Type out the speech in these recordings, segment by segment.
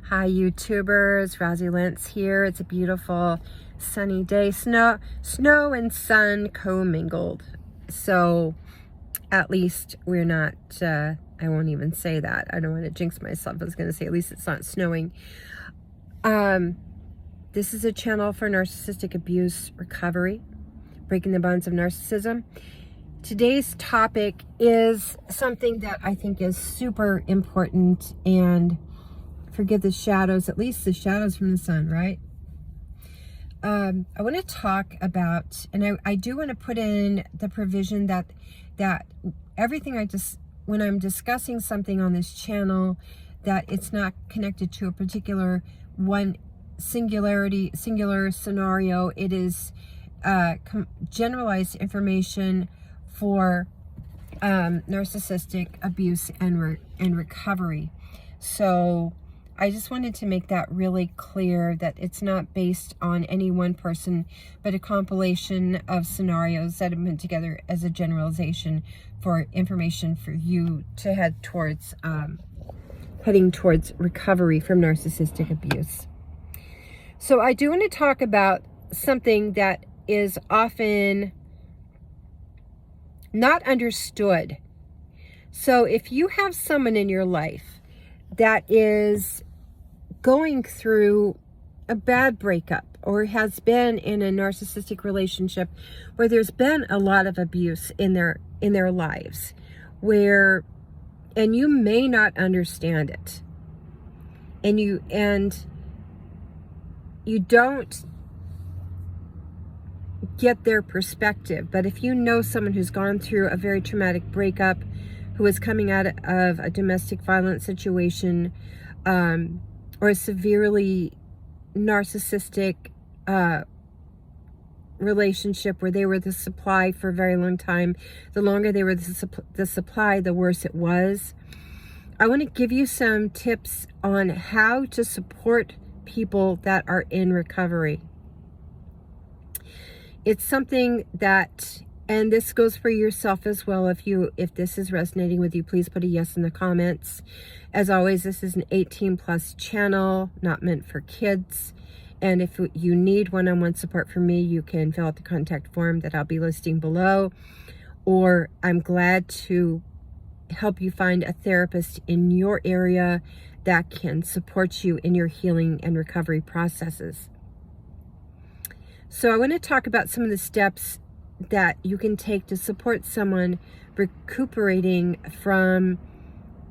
Hi YouTubers, Rosie Lentz here. It's a beautiful sunny day. Snow and sun commingled. So at least we're not, I won't even say that. I don't want to jinx myself. I was going to say at least it's not snowing. This is a channel for narcissistic abuse recovery, breaking the bonds of narcissism. Today's topic is something that I think is super important, and forgive the shadows, at least the shadows from the sun, right? I want to talk about, and I do want to put in the provision that everything when I'm discussing something on this channel, that it's not connected to a particular singular scenario. It is generalized information for narcissistic abuse and recovery. So I just wanted to make that really clear, that it's not based on any one person, but a compilation of scenarios that have been together as a generalization for information for you to head towards, heading towards recovery from narcissistic abuse. So I do want to talk about something that is often not understood. So if you have someone in your life that is going through a bad breakup, or has been in a narcissistic relationship where there's been a lot of abuse in their lives, and you may not understand it, and you don't get their perspective. But if you know someone who's gone through a very traumatic breakup, who is coming out of a domestic violence situation, or a severely narcissistic relationship where they were the supply for a very long time, the longer they were the supply, the worse it was. I want to give you some tips on how to support people that are in recovery. It's something that, and this goes for yourself as well. If this is resonating with you, please put a yes in the comments. As always, this is an 18+ channel, not meant for kids. And if you need one-on-one support from me, you can fill out the contact form that I'll be listing below. Or I'm glad to help you find a therapist in your area that can support you in your healing and recovery processes. So I want to talk about some of the steps that you can take to support someone recuperating from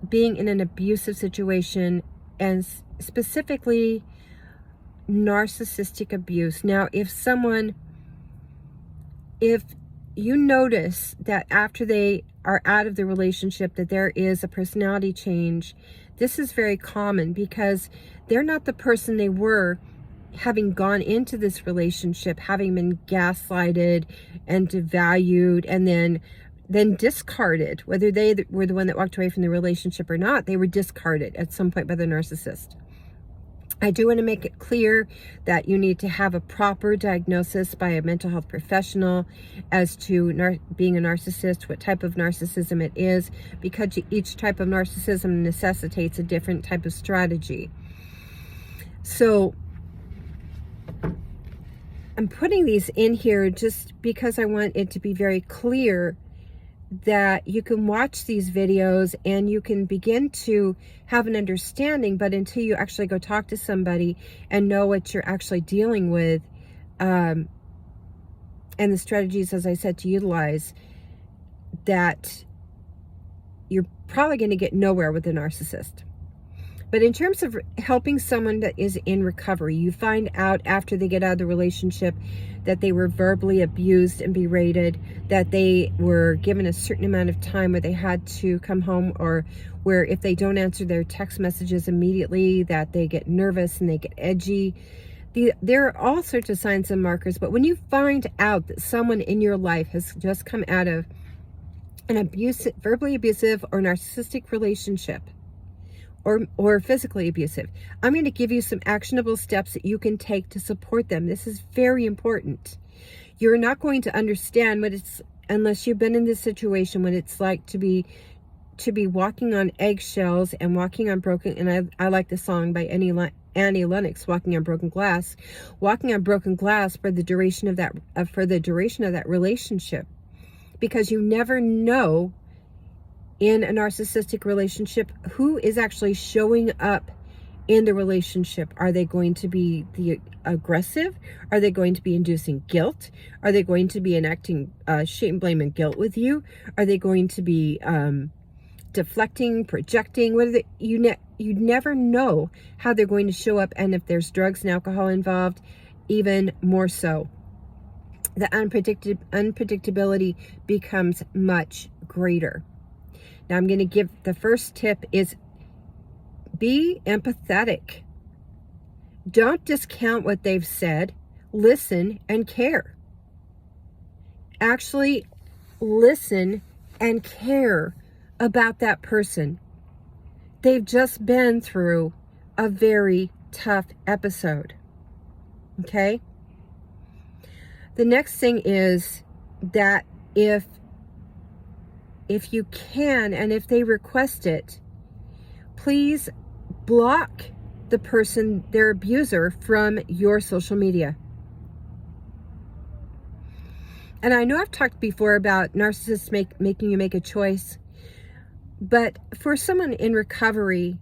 being in an abusive situation, and specifically narcissistic abuse. Now, if you notice that after they are out of the relationship that there is a personality change, this is very common because they're not the person they were having gone into this relationship, having been gaslighted and devalued and then discarded. Whether they were the one that walked away from the relationship or not, they were discarded at some point by the narcissist. I do want to make it clear that you need to have a proper diagnosis by a mental health professional as to being a narcissist, what type of narcissism it is, because each type of narcissism necessitates a different type of strategy. So I'm putting these in here just because I want it to be very clear that you can watch these videos and you can begin to have an understanding, but until you actually go talk to somebody and know what you're actually dealing with, and the strategies, as I said, to utilize, that you're probably going to get nowhere with a narcissist. But in terms of helping someone that is in recovery, you find out after they get out of the relationship that they were verbally abused and berated, that they were given a certain amount of time where they had to come home, or where if they don't answer their text messages immediately, that they get nervous and they get edgy. There are all sorts of signs and markers. But when you find out that someone in your life has just come out of an verbally abusive or narcissistic relationship, or physically abusive, I'm going to give you some actionable steps that you can take to support them. This is very important. You're not going to understand what it's, unless you've been in this situation, what it's like to to be walking on eggshells and walking on broken, and I like the song by Annie Lennox, Walking on Broken Glass, walking on broken glass for the duration of that relationship, because you never know in a narcissistic relationship who is actually showing up in the relationship. Are they going to be the aggressive? Are they going to be inducing guilt? Are they going to be enacting shame, blame, and guilt with you? Are they going to be deflecting, projecting? What are they? You never know how they're going to show up, and if there's drugs and alcohol involved, even more so. The unpredictability becomes much greater. Now I'm going to give the first tip is be empathetic. Don't discount what they've said. Listen and care. Actually listen and care about that person. They've just been through a very tough episode. Okay? The next thing is that if you can, and if they request it, please block the person, their abuser, from your social media. And I know I've talked before about narcissists making you make a choice, but for someone in recovery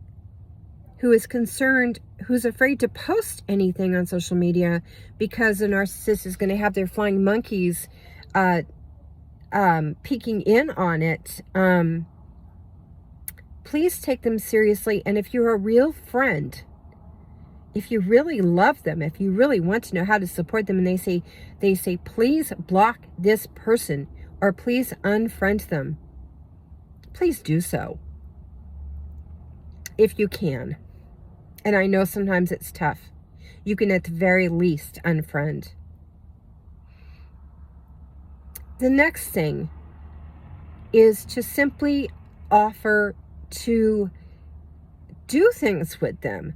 who is concerned, who's afraid to post anything on social media because the narcissist is going to have their flying monkeys peeking in on it, please take them seriously. And if you're a real friend, if you really love them, if you really want to know how to support them, and they say, please block this person or please unfriend them, please do so if you can. And I know sometimes it's tough. You can at the very least unfriend. The next thing is to simply offer to do things with them,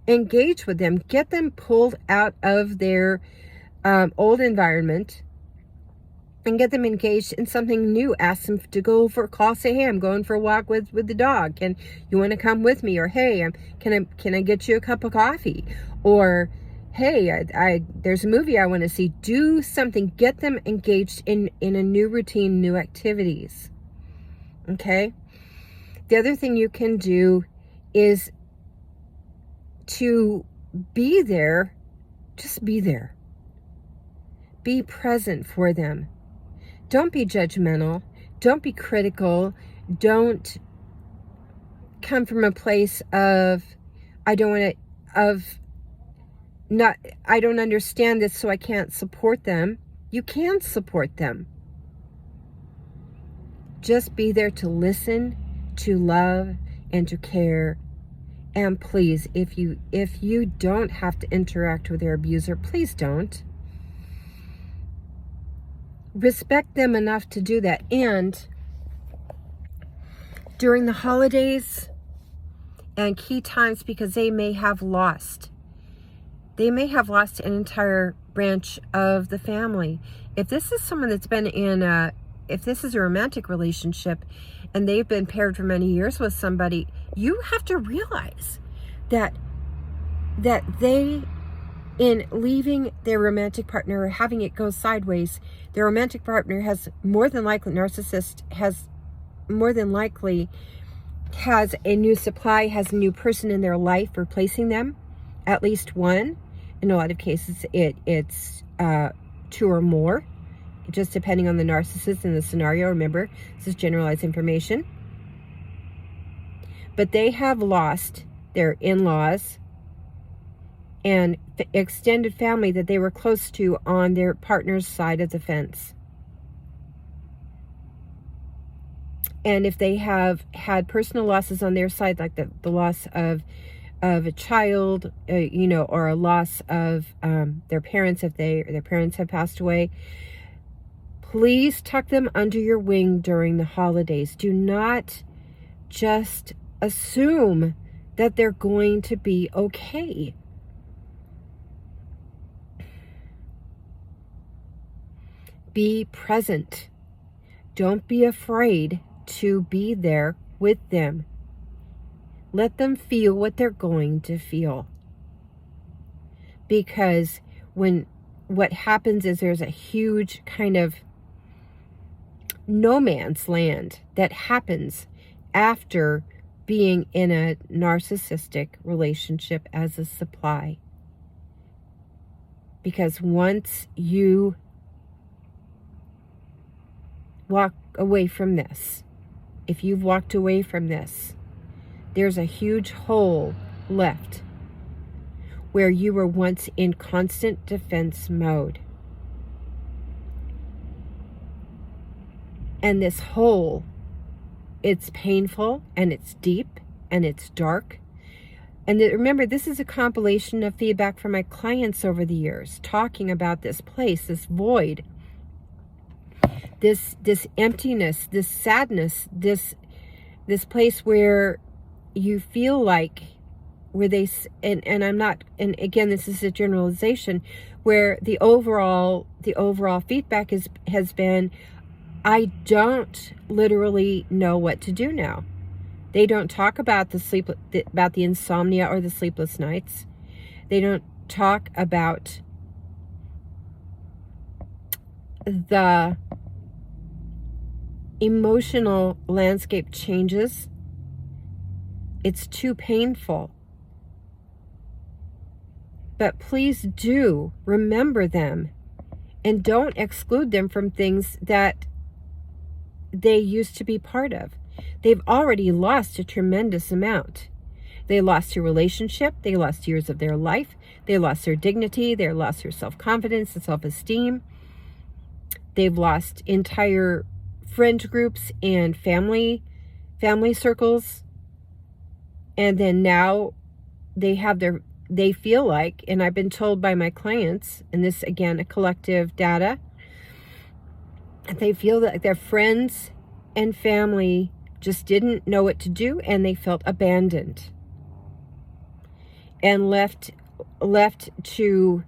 engage with them, get them pulled out of their old environment and get them engaged in something new. Ask them to go for a call. Say, hey, I'm going for a walk with the dog. Can you want to come with me? Or, hey, can I get you a cup of coffee? Or, hey, there's a movie I want to see. Do something. Get them engaged in a new routine, new activities. Okay? The other thing you can do is to be there. Just be there. Be present for them. Don't be judgmental. Don't be critical. Don't come from a place of, I don't understand this, so I can't support them. You can support them. Just be there to listen, to love, and to care. And please, if you don't have to interact with their abuser, please don't. Respect them enough to do that. And during the holidays and key times, because they may have lost an entire branch of the family. If this is someone that's been if this is a romantic relationship and they've been paired for many years with somebody, you have to realize that they, in leaving their romantic partner or having it go sideways, their romantic partner has more than likely has a new supply, has a new person in their life replacing them, at least one. In a lot of cases, it's two or more, just depending on the narcissist and the scenario. Remember, this is generalized information. But they have lost their in-laws and extended family that they were close to on their partner's side of the fence. And if they have had personal losses on their side, like the loss of a child, or a loss of their parents, if their parents have passed away, please tuck them under your wing during the holidays. Do not just assume that they're going to be okay. Be present. Don't be afraid to be there with them. Let them feel what they're going to feel. Because what happens is there's a huge kind of no man's land that happens after being in a narcissistic relationship as a supply. Because once you walk away from this, if you've walked away from this, there's a huge hole left where you were once in constant defense mode. And this hole, it's painful and it's deep and it's dark. And remember, this is a compilation of feedback from my clients over the years, talking about this place, this void, this emptiness, this sadness, this place where you feel like, where they, and I'm not, and again, this is a generalization, where the overall feedback has been, I don't literally know what to do now. They don't talk about about the insomnia or the sleepless nights. They don't talk about the emotional landscape changes. It's too painful. But please do remember them and don't exclude them from things that they used to be part of. They've already lost a tremendous amount. They lost their relationship. They lost years of their life. They lost their dignity. They lost their self-confidence and self-esteem. They've lost entire friend groups and family circles. And then now they feel like, and I've been told by my clients, and this again, a collective data, they feel that their friends and family just didn't know what to do, and they felt abandoned and left to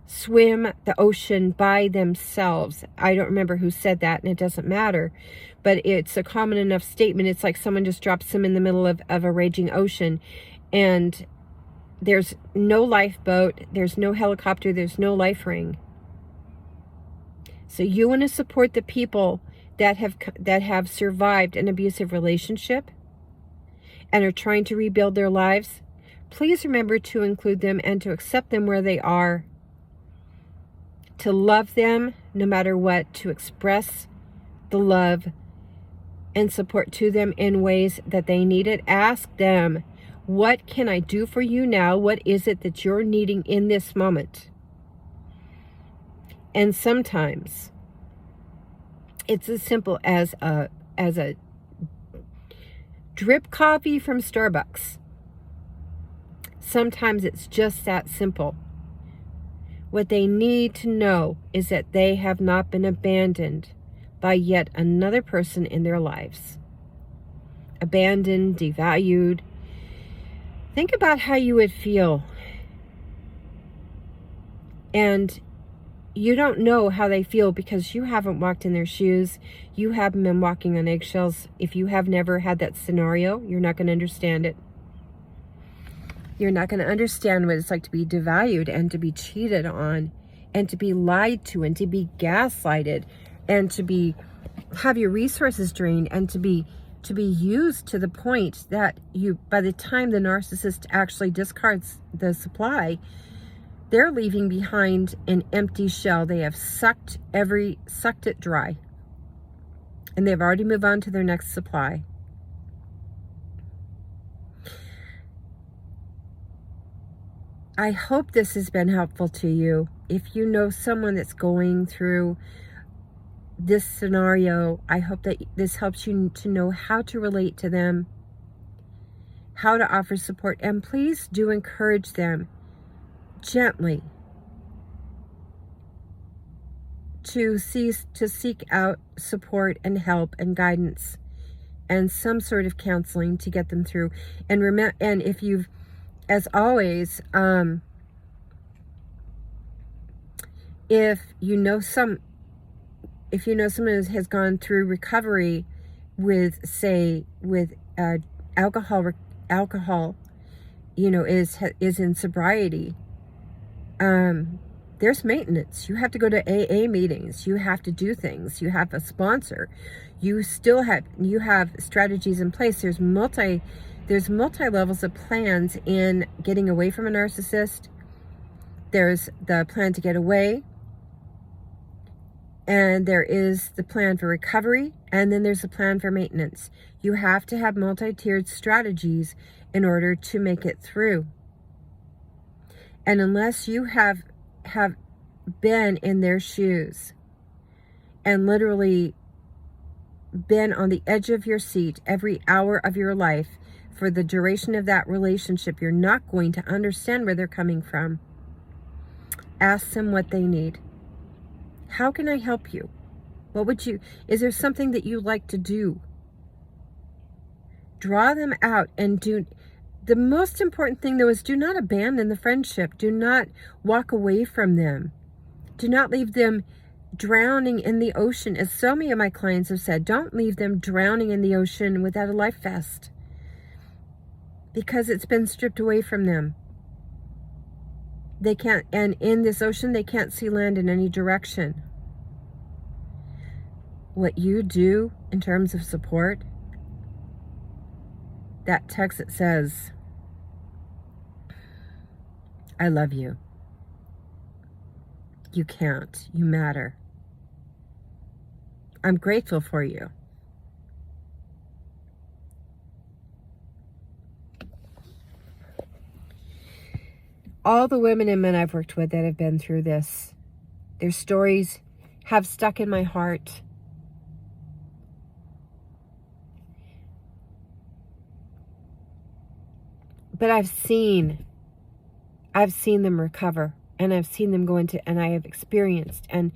swim the ocean by themselves. I don't remember who said that, and it doesn't matter, but it's a common enough statement. It's like someone just drops them in the middle of a raging ocean, and there's no lifeboat, there's no helicopter, there's no life ring. So you want to support the people that have survived an abusive relationship and are trying to rebuild their lives. Please remember to include them and to accept them where they are, to love them no matter what, to express the love and support to them in ways that they need it. Ask them, what can I do for you now? What is it that you're needing in this moment? And sometimes it's as simple as a drip coffee from Starbucks. Sometimes it's just that simple. What they need to know is that they have not been abandoned by yet another person in their lives. Abandoned, devalued. Think about how you would feel. And you don't know how they feel because you haven't walked in their shoes. You haven't been walking on eggshells. If you have never had that scenario, you're not going to understand it. You're not going to understand what it's like to be devalued and to be cheated on and to be lied to and to be gaslighted and to have your resources drained and to be used to the point that by the time the narcissist actually discards the supply, they're leaving behind an empty shell. They have sucked it dry. And they've already moved on to their next supply. I hope this has been helpful to you. If you know someone that's going through this scenario, I hope that this helps you to know how to relate to them, how to offer support, and please do encourage them gently to seek out support and help and guidance and some sort of counseling to get them through. And remember, and if you've, as always, if you know someone who has gone through recovery with alcohol, is in sobriety, there's maintenance. You have to go to AA meetings. You have to do things. You have a sponsor. You have strategies in place. There's multi levels of plans in getting away from a narcissist. There's the plan to get away, and there is the plan for recovery, and then there's the plan for maintenance. You have to have multi-tiered strategies in order to make it through. And unless you have been in their shoes and literally been on the edge of your seat every hour of your life for the duration of that relationship, you're not going to understand where they're coming from. Ask them what they need. How can I help you? Is there something that you like to do? Draw them out and the most important thing though is do not abandon the friendship. Do not walk away from them. Do not leave them drowning in the ocean. As so many of my clients have said, don't leave them drowning in the ocean without a life vest, because it's been stripped away from them. They can't, and in this ocean, they can't see land in any direction. What you do in terms of support, that text that says, I love you. You count. You matter. I'm grateful for you. All the women and men I've worked with that have been through this, their stories have stuck in my heart. But I've seen them recover, and I've seen them go into, and I have experienced and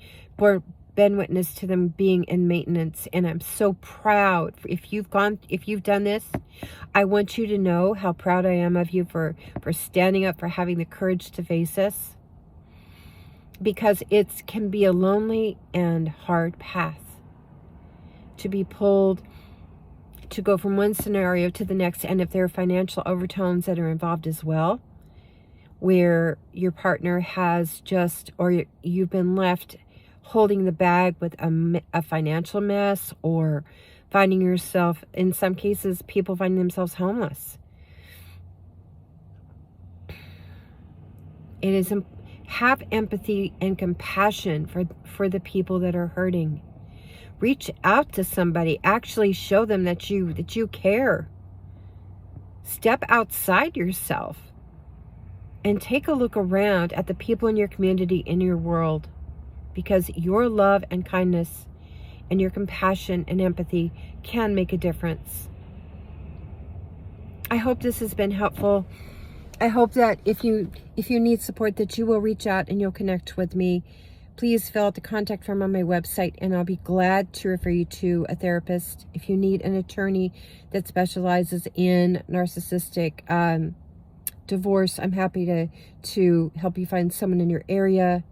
been witness to them being in maintenance. And I'm so proud. If you've done this, I want you to know how proud I am of you for standing up, for having the courage to face this, because it can be a lonely and hard path to be pulled, to go from one scenario to the next. And if there are financial overtones that are involved as well, where your partner has or you've been left holding the bag with a financial mess, or finding yourself, in some cases, people finding themselves homeless. It is, have empathy and compassion for the people that are hurting. Reach out to somebody. Actually show them that you care. Step outside yourself and take a look around at the people in your community, in your world, because your love and kindness and your compassion and empathy can make a difference. I hope this has been helpful. I hope that if you need support, that you will reach out and you'll connect with me. Please fill out the contact form on my website, and I'll be glad to refer you to a therapist. If you need an attorney that specializes in narcissistic divorce, I'm happy to help you find someone in your area.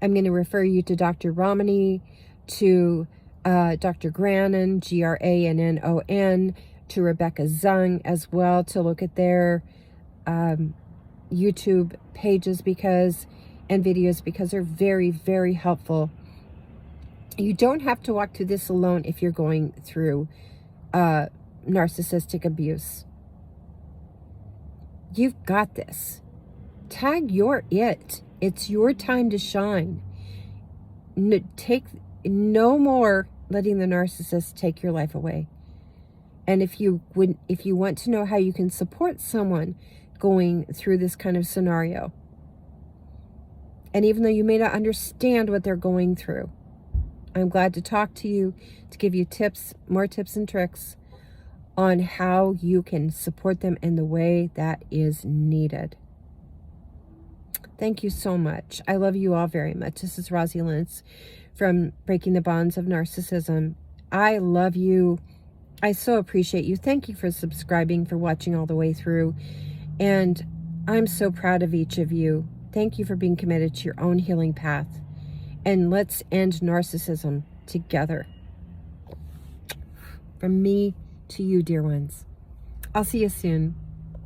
I'm going to refer you to Dr. Romani, to Dr. Grannon, Grannon, to Rebecca Zung as well, to look at their YouTube pages and videos, because they're very, very helpful. You don't have to walk through this alone if you're going through narcissistic abuse. You've got this. Tag your it. It's your time to shine. No more letting the narcissist take your life away. And if you want to know how you can support someone going through this kind of scenario, and even though you may not understand what they're going through, I'm glad to talk to you, to give you more tips and tricks on how you can support them in the way that is needed. Thank you so much. I love you all very much. This is Rosie Lentz from Breaking the Bonds of Narcissism. I love you. I so appreciate you. Thank you for subscribing, for watching all the way through. And I'm so proud of each of you. Thank you for being committed to your own healing path. And let's end narcissism together. From me to you, dear ones. I'll see you soon.